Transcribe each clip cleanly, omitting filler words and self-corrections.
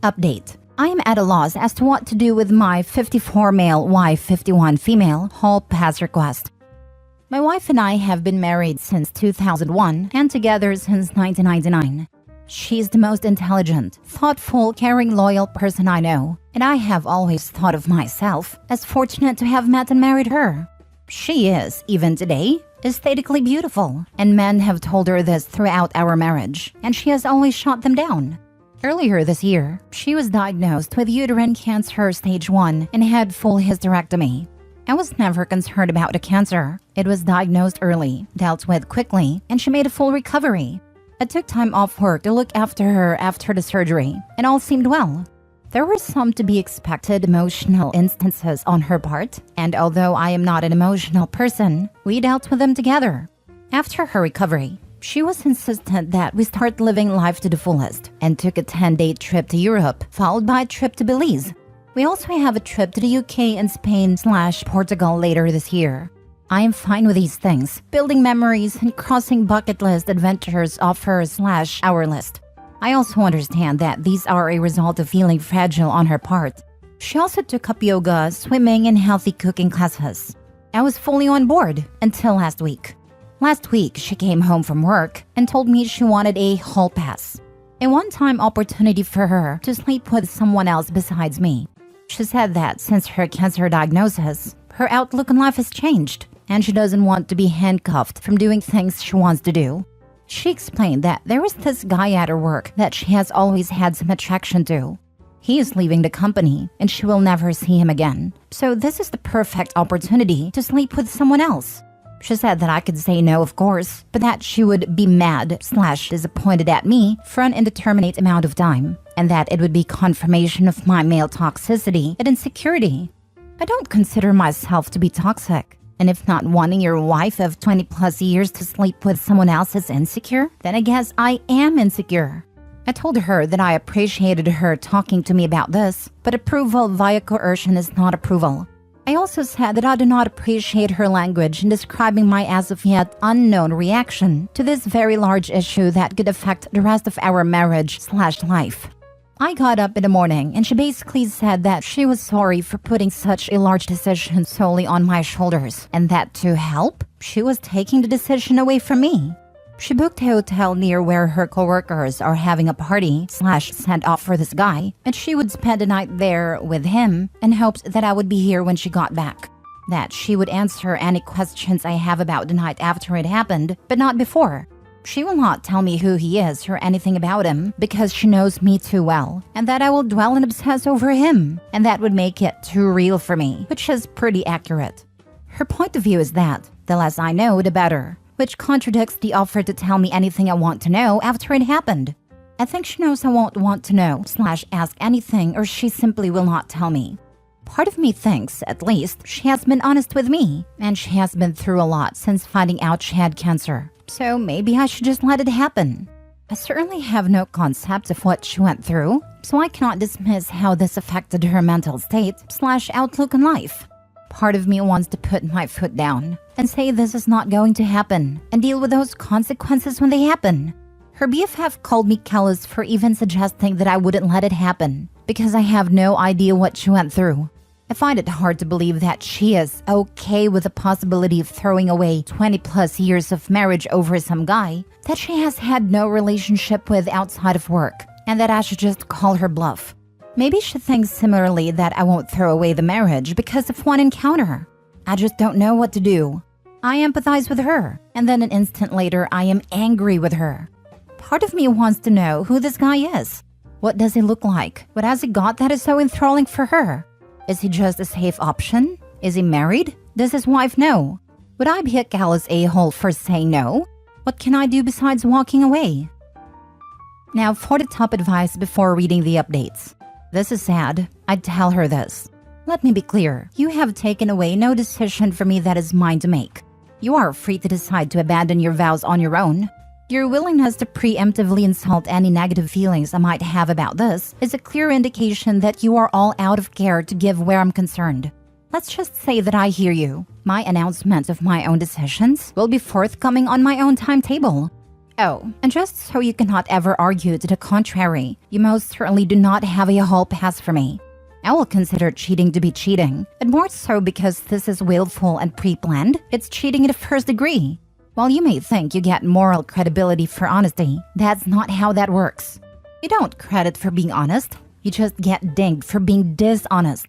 Update. I am at a loss as to what to do with my 54 male wife 51 female hall pass request. My wife and I have been married since 2001 and together since 1999. She's the most intelligent, thoughtful, caring, loyal person I know, and I have always thought of myself as fortunate to have met and married her. She is, even today, aesthetically beautiful, and men have told her this throughout our marriage, and she has always shot them down. Earlier this year, she was diagnosed with uterine cancer stage 1 and had full hysterectomy. I was never concerned about the cancer. It was diagnosed early, dealt with quickly, and she made a full recovery. I took time off work to look after her after the surgery, and all seemed well. There were some to be expected emotional instances on her part, and although I am not an emotional person, we dealt with them together. After her recovery, she was insistent that we start living life to the fullest and took a 10-day trip to Europe, followed by a trip to Belize. We also have a trip to the UK and Spain/Portugal later this year. I am fine with these things, building memories and crossing bucket list adventures off her/our list. I also understand that these are a result of feeling fragile on her part. She also took up yoga, swimming, and healthy cooking classes. I was fully on board until last week. Last week, she came home from work and told me she wanted a hall pass, a one-time opportunity for her to sleep with someone else besides me. She said that since her cancer diagnosis, her outlook on life has changed, and she doesn't want to be handcuffed from doing things she wants to do. She explained that there was this guy at her work that she has always had some attraction to. He is leaving the company, and she will never see him again. So this is the perfect opportunity to sleep with someone else. She said that I could say no, of course, but that she would be mad/disappointed at me for an indeterminate amount of time, and that it would be confirmation of my male toxicity and insecurity. I don't consider myself to be toxic, and if not wanting your wife of 20+ years to sleep with someone else is insecure, then I guess I am insecure. I told her that I appreciated her talking to me about this, but approval via coercion is not approval. I also said that I do not appreciate her language in describing my as of yet unknown reaction to this very large issue that could affect the rest of our marriage/life. I got up in the morning and she basically said that she was sorry for putting such a large decision solely on my shoulders, and that to help, she was taking the decision away from me. She booked a hotel near where her coworkers are having a party/send off for this guy, and she would spend the night there with him and hoped that I would be here when she got back. That she would answer any questions I have about the night after it happened, but not before. She will not tell me who he is or anything about him because she knows me too well, and that I will dwell and obsess over him, and that would make it too real for me, which is pretty accurate. Her point of view is that the less I know, the better, which contradicts the offer to tell me anything I want to know after it happened. I think she knows I won't want to know/ask anything, or she simply will not tell me. Part of me thinks, at least, she has been honest with me, and she has been through a lot since finding out she had cancer. So maybe I should just let it happen. I certainly have no concept of what she went through, so I cannot dismiss how this affected her mental state/outlook on life. Part of me wants to put my foot down and say this is not going to happen and deal with those consequences when they happen. Her BFF called me callous for even suggesting that I wouldn't let it happen because I have no idea what she went through. I find it hard to believe that she is okay with the possibility of throwing away 20+ years of marriage over some guy that she has had no relationship with outside of work, and that I should just call her bluff. Maybe she thinks similarly that I won't throw away the marriage because of one encounter. I just don't know what to do. I empathize with her, and then an instant later I am angry with her. Part of me wants to know who this guy is. What does he look like? What has he got that is so enthralling for her? Is he just a safe option? Is he married? Does his wife know? Would I be a callous a-hole for saying no? What can I do besides walking away? Now for the top advice before reading the updates. This is sad. I'd tell her this. Let me be clear. You have taken away no decision for me that is mine to make. You are free to decide to abandon your vows on your own. Your willingness to preemptively insult any negative feelings I might have about this is a clear indication that you are all out of care to give where I'm concerned. Let's just say that I hear you. My announcement of my own decisions will be forthcoming on my own timetable. Oh, and just so you cannot ever argue to the contrary, you most certainly do not have a hall pass for me. I will consider cheating to be cheating, and more so because this is willful and pre-planned, it's cheating in the first degree. While you may think you get moral credibility for honesty, that's not how that works. You don't credit for being honest, you just get dinged for being dishonest.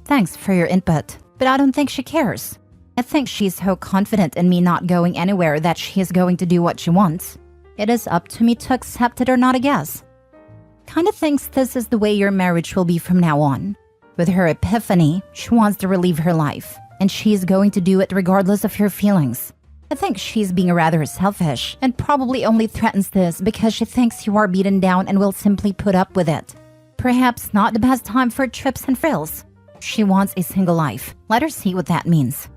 Thanks for your input, but I don't think she cares. I think she's so confident in me not going anywhere that she is going to do what she wants. It is up to me to accept it or not, I guess. Kinda thinks this is the way your marriage will be from now on. With her epiphany, she wants to relive her life, and she's going to do it regardless of your feelings. I think she's being rather selfish, and probably only threatens this because she thinks you are beaten down and will simply put up with it. Perhaps not the best time for trips and frills. She wants a single life. Let her see what that means.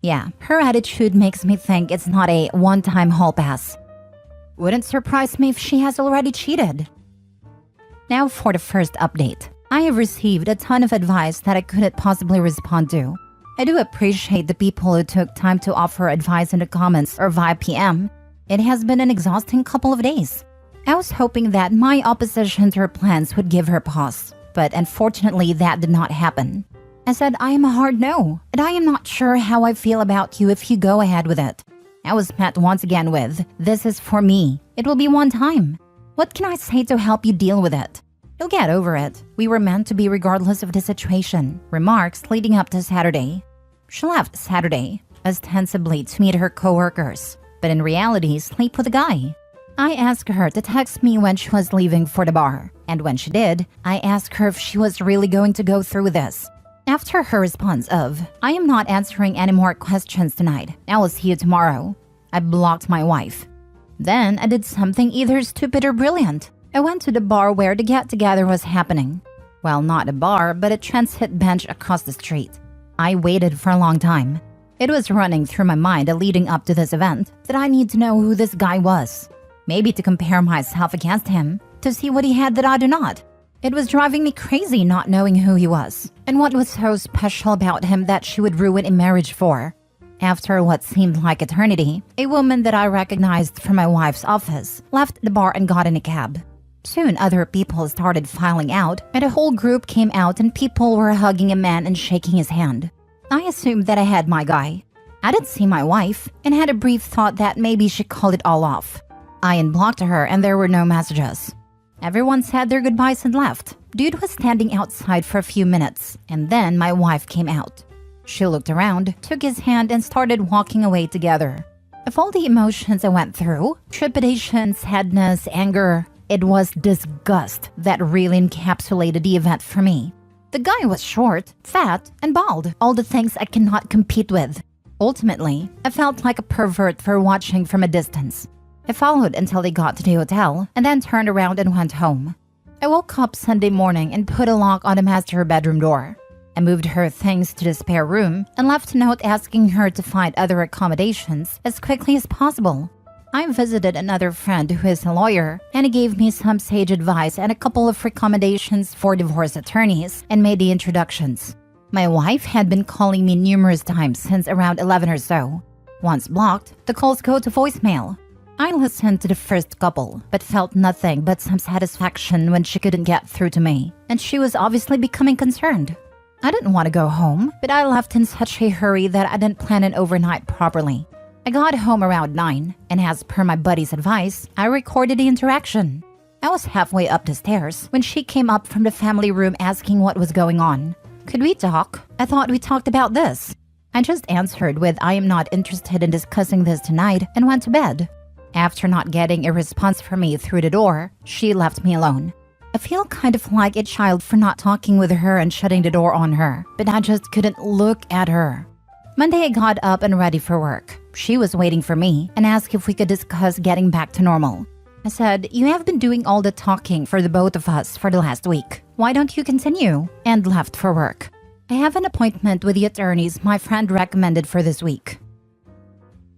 Yeah, her attitude makes me think it's not a one-time hall pass. Wouldn't surprise me if she has already cheated. Now for the first update. I have received a ton of advice that I couldn't possibly respond to. I do appreciate the people who took time to offer advice in the comments or via PM. It has been an exhausting couple of days. I was hoping that my opposition to her plans would give her pause, but unfortunately that did not happen. I said I am a hard no, and I am not sure how I feel about you if you go ahead with it. I was met once again with, this is for me. It will be one time. What can I say to help you deal with it? You'll get over it. We were meant to be regardless of the situation. Remarks leading up to Saturday. She left Saturday, ostensibly to meet her coworkers, but in reality sleep with a guy. I asked her to text me when she was leaving for the bar, and when she did, I asked her if she was really going to go through with this. After her response of, I am not answering any more questions tonight, I will see you tomorrow, I blocked my wife. Then I did something either stupid or brilliant. I went to the bar where the get-together was happening. Well, not a bar, but a transit bench across the street. I waited for a long time. It was running through my mind leading up to this event that I need to know who this guy was. Maybe to compare myself against him, to see what he had that I do not. It was driving me crazy not knowing who he was, and what was so special about him that she would ruin a marriage for. After what seemed like eternity, a woman that I recognized from my wife's office left the bar and got in a cab. Soon other people started filing out, and a whole group came out and people were hugging a man and shaking his hand. I assumed that I had my guy. I didn't see my wife, and had a brief thought that maybe she called it all off. I unblocked her and there were no messages. Everyone said their goodbyes and left. Dude was standing outside for a few minutes, and then my wife came out. She looked around, took his hand, and started walking away together. Of all the emotions I went through, trepidation, sadness, anger, it was disgust that really encapsulated the event for me. The guy was short, fat, and bald, all the things I cannot compete with. Ultimately, I felt like a pervert for watching from a distance. I followed until they got to the hotel, and then turned around and went home. I woke up Sunday morning and put a lock on the master bedroom door. I moved her things to the spare room and left a note asking her to find other accommodations as quickly as possible. I visited another friend who is a lawyer, and he gave me some sage advice and a couple of recommendations for divorce attorneys and made the introductions. My wife had been calling me numerous times since around 11 or so. Once blocked, the calls go to voicemail. I listened to the first couple, but felt nothing but some satisfaction when she couldn't get through to me, and she was obviously becoming concerned. I didn't want to go home, but I left in such a hurry that I didn't plan an overnight properly. I got home around 9, and as per my buddy's advice, I recorded the interaction. I was halfway up the stairs when she came up from the family room asking what was going on. Could we talk? I thought we talked about this. I just answered with I am not interested in discussing this tonight and went to bed. After not getting a response from me through the door, she left me alone. I feel kind of like a child for not talking with her and shutting the door on her, but I just couldn't look at her. Monday I got up and ready for work. She was waiting for me and asked if we could discuss getting back to normal. I said, you have been doing all the talking for the both of us for the last week. Why don't you continue? And left for work. I have an appointment with the attorneys my friend recommended for this week.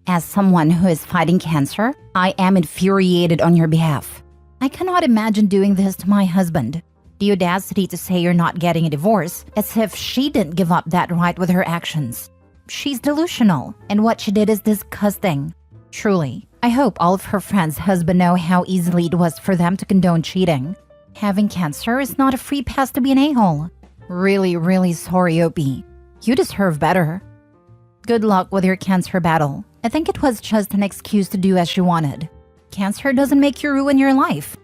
As someone who is fighting cancer, I am infuriated on your behalf. I cannot imagine doing this to my husband. The audacity to say you're not getting a divorce, as if she didn't give up that right with her actions. She's delusional, and what she did is disgusting. Truly, I hope all of her friends' husbands know how easily it was for them to condone cheating. Having cancer is not a free pass to be an a-hole. Really, really sorry, Opie. You deserve better. Good luck with your cancer battle. I think it was just an excuse to do as you wanted. Cancer doesn't make you ruin your life.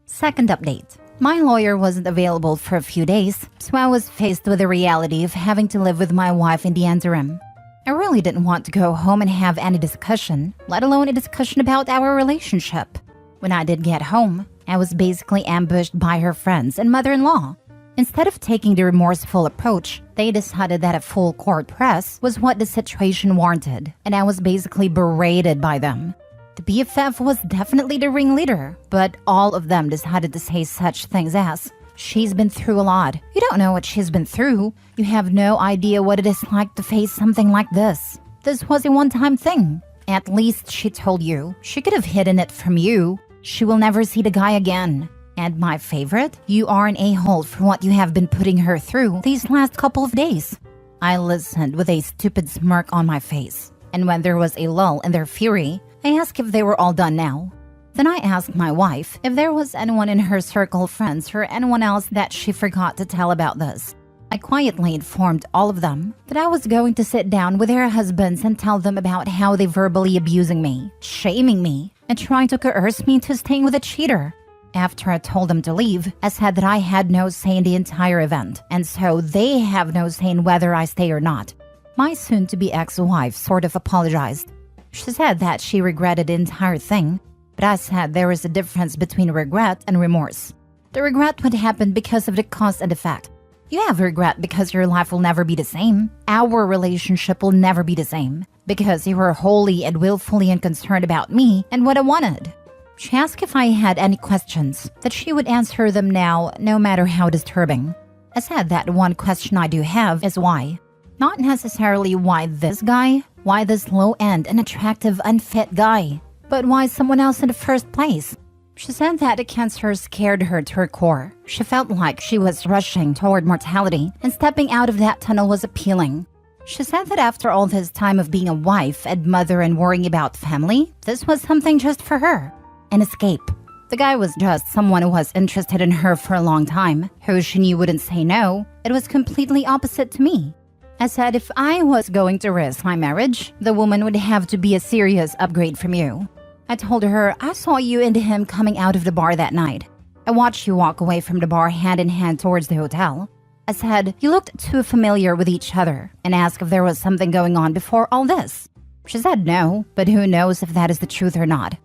Second update. My lawyer wasn't available for a few days, so I was faced with the reality of having to live with my wife in the interim. I really didn't want to go home and have any discussion, let alone a discussion about our relationship. When I did get home, I was basically ambushed by her friends and mother-in-law. Instead of taking the remorseful approach, they decided that a full court press was what the situation warranted, and I was basically berated by them. The BFF was definitely the ringleader, but all of them decided to say such things as, "She's been through a lot. You don't know what she's been through. You have no idea what it is like to face something like this. This was a one-time thing. At least she told you. She could have hidden it from you. She will never see the guy again. And my favorite, you are an a-hole for what you have been putting her through these last couple of days." I listened with a stupid smirk on my face, and when there was a lull in their fury, I asked if they were all done now. Then I asked my wife if there was anyone in her circle of friends or anyone else that she forgot to tell about this. I quietly informed all of them that I was going to sit down with their husbands and tell them about how they verbally abusing me, shaming me, and trying to coerce me into staying with a cheater. After I told them to leave, I said that I had no say in the entire event, and so they have no say in whether I stay or not. My soon-to-be ex-wife sort of apologized. She said that she regretted the entire thing, but I said there is a difference between regret and remorse. The regret would happen because of the cause and effect. You have regret because your life will never be the same. Our relationship will never be the same because you were wholly and willfully unconcerned about me and what I wanted. She asked if I had any questions, that she would answer them now, no matter how disturbing. I said that one question I do have is why. Not necessarily why this guy, why this low-end and attractive unfit guy, but why someone else in the first place. She said that the cancer scared her to her core. She felt like she was rushing toward mortality, and stepping out of that tunnel was appealing. She said that after all this time of being a wife and mother and worrying about family, this was something just for her. An escape. The guy was just someone who was interested in her for a long time, who she knew wouldn't say no. It was completely opposite to me. I said if I was going to risk my marriage, the woman would have to be a serious upgrade from you. I told her I saw you and him coming out of the bar that night. I watched you walk away from the bar hand in hand towards the hotel. I said you looked too familiar with each other and asked if there was something going on before all this. She said no, but who knows if that is the truth or not.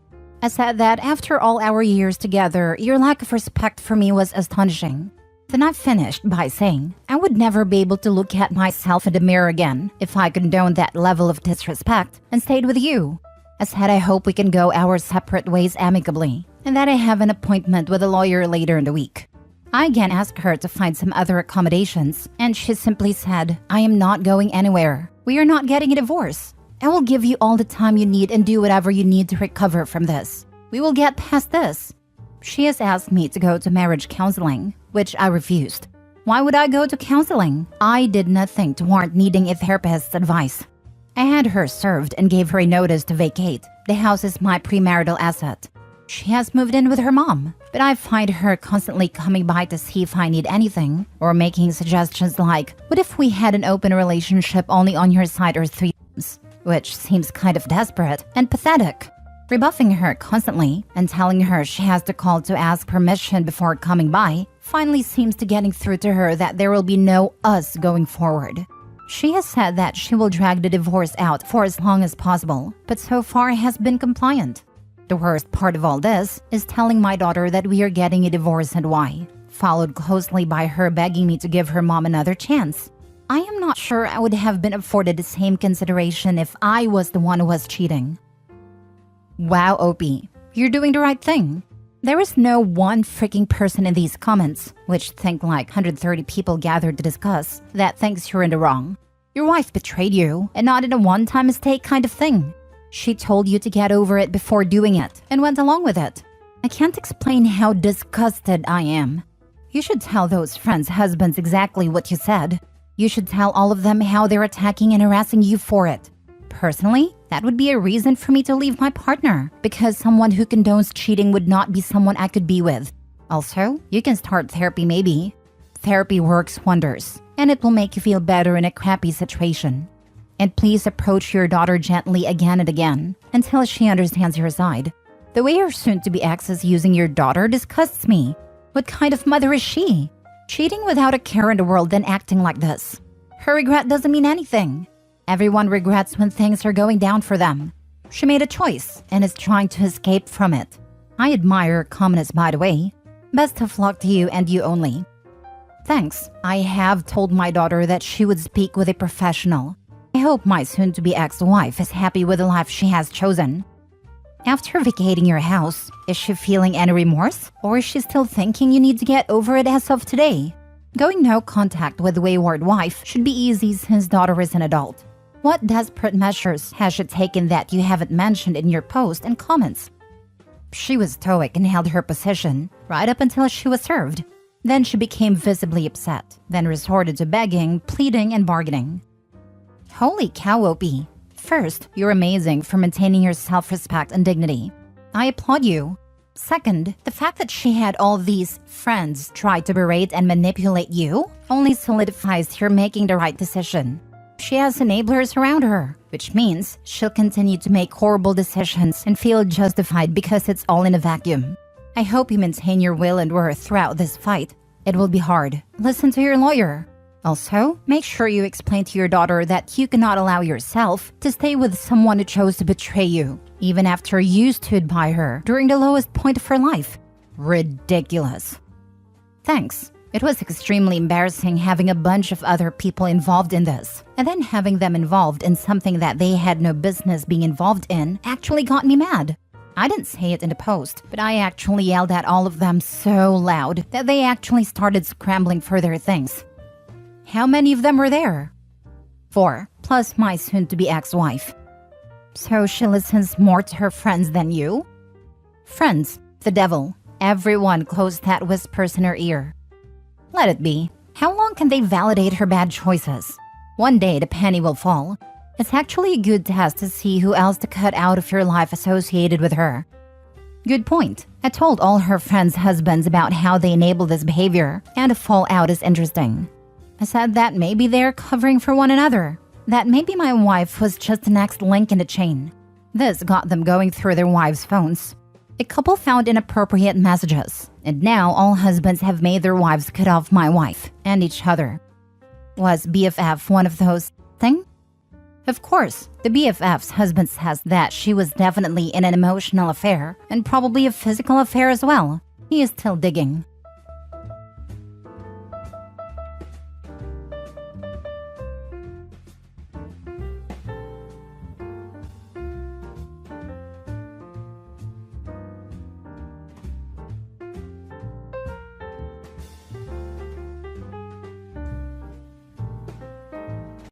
I said that after all our years together, your lack of respect for me was astonishing. Then I finished by saying I would never be able to look at myself in the mirror again if I condoned that level of disrespect and stayed with you. I said I hope we can go our separate ways amicably, and that I have an appointment with a lawyer later in the week. I again asked her to find some other accommodations, and she simply said, "I am not going anywhere. We are not getting a divorce. I will give you all the time you need and do whatever you need to recover from this. We will get past this." She has asked me to go to marriage counseling, which I refused. Why would I go to counseling? I did nothing to warrant needing a therapist's advice. I had her served and gave her a notice to vacate. The house is my premarital asset. She has moved in with her mom, but I find her constantly coming by to see if I need anything, or making suggestions like, "What if we had an open relationship only on your side or threesomes?" Which seems kind of desperate and pathetic. Rebuffing her constantly and telling her she has to call to ask permission before coming by finally seems to getting through to her that there will be no us going forward. She has said that she will drag the divorce out for as long as possible, but so far has been compliant. The worst part of all this is telling my daughter that we are getting a divorce and why, followed closely by her begging me to give her mom another chance. I am not sure I would have been afforded the same consideration if I was the one who was cheating. Wow, Opie, you're doing the right thing. There is no one freaking person in these comments, which think like 130 people gathered to discuss, that thinks you're in the wrong. Your wife betrayed you, and not in a one-time mistake kind of thing. She told you to get over it before doing it, and went along with it. I can't explain how disgusted I am. You should tell those friends' husbands exactly what you said. You should tell all of them how they're attacking and harassing you for it. Personally, that would be a reason for me to leave my partner, because someone who condones cheating would not be someone I could be with. Also, you can start therapy maybe. Therapy works wonders, and it will make you feel better in a crappy situation. And please approach your daughter gently again and again until she understands your side. The way your soon-to-be ex is using your daughter disgusts me. What kind of mother is she? Cheating without a care in the world and acting like this. Her regret doesn't mean anything. Everyone regrets when things are going down for them. She made a choice and is trying to escape from it. I admire her calmness, by the way. Best of luck to you and you only. Thanks. I have told my daughter that she would speak with a professional. I hope my soon-to-be ex-wife is happy with the life she has chosen. After vacating your house, is she feeling any remorse? Or is she still thinking you need to get over it as of today? Going no contact with wayward wife should be easy since daughter is an adult. What desperate measures has she taken that you haven't mentioned in your post and comments? She was stoic and held her position right up until she was served. Then she became visibly upset, then resorted to begging, pleading, and bargaining. Holy cow, Opie. First, you're amazing for maintaining your self-respect and dignity. I applaud you. Second, the fact that she had all these friends try to berate and manipulate you only solidifies her making the right decision. She has enablers around her, which means she'll continue to make horrible decisions and feel justified because it's all in a vacuum. I hope you maintain your will and worth throughout this fight. It will be hard. Listen to your lawyer. Also, make sure you explain to your daughter that you cannot allow yourself to stay with someone who chose to betray you, even after you stood by her during the lowest point of her life. Ridiculous. Thanks. It was extremely embarrassing having a bunch of other people involved in this, and then having them involved in something that they had no business being involved in actually got me mad. I didn't say it in the post, but I actually yelled at all of them so loud that they actually started scrambling for their things. How many of them were there? 4, plus my soon-to-be ex-wife. So she listens more to her friends than you? Friends, the devil. Everyone close that whispers in her ear. Let it be. How long can they validate her bad choices? One day the penny will fall. It's actually a good test to see who else to cut out of your life associated with her. Good point. I told all her friends' husbands about how they enable this behavior, and the fallout is interesting. I said that maybe they're covering for one another, that maybe my wife was just the next link in the chain. This got them going through their wives' phones. A couple found inappropriate messages, and now all husbands have made their wives cut off my wife and each other. Was BFF one of those things? Of course, the BFF's husband says that she was definitely in an emotional affair and probably a physical affair as well. He is still digging.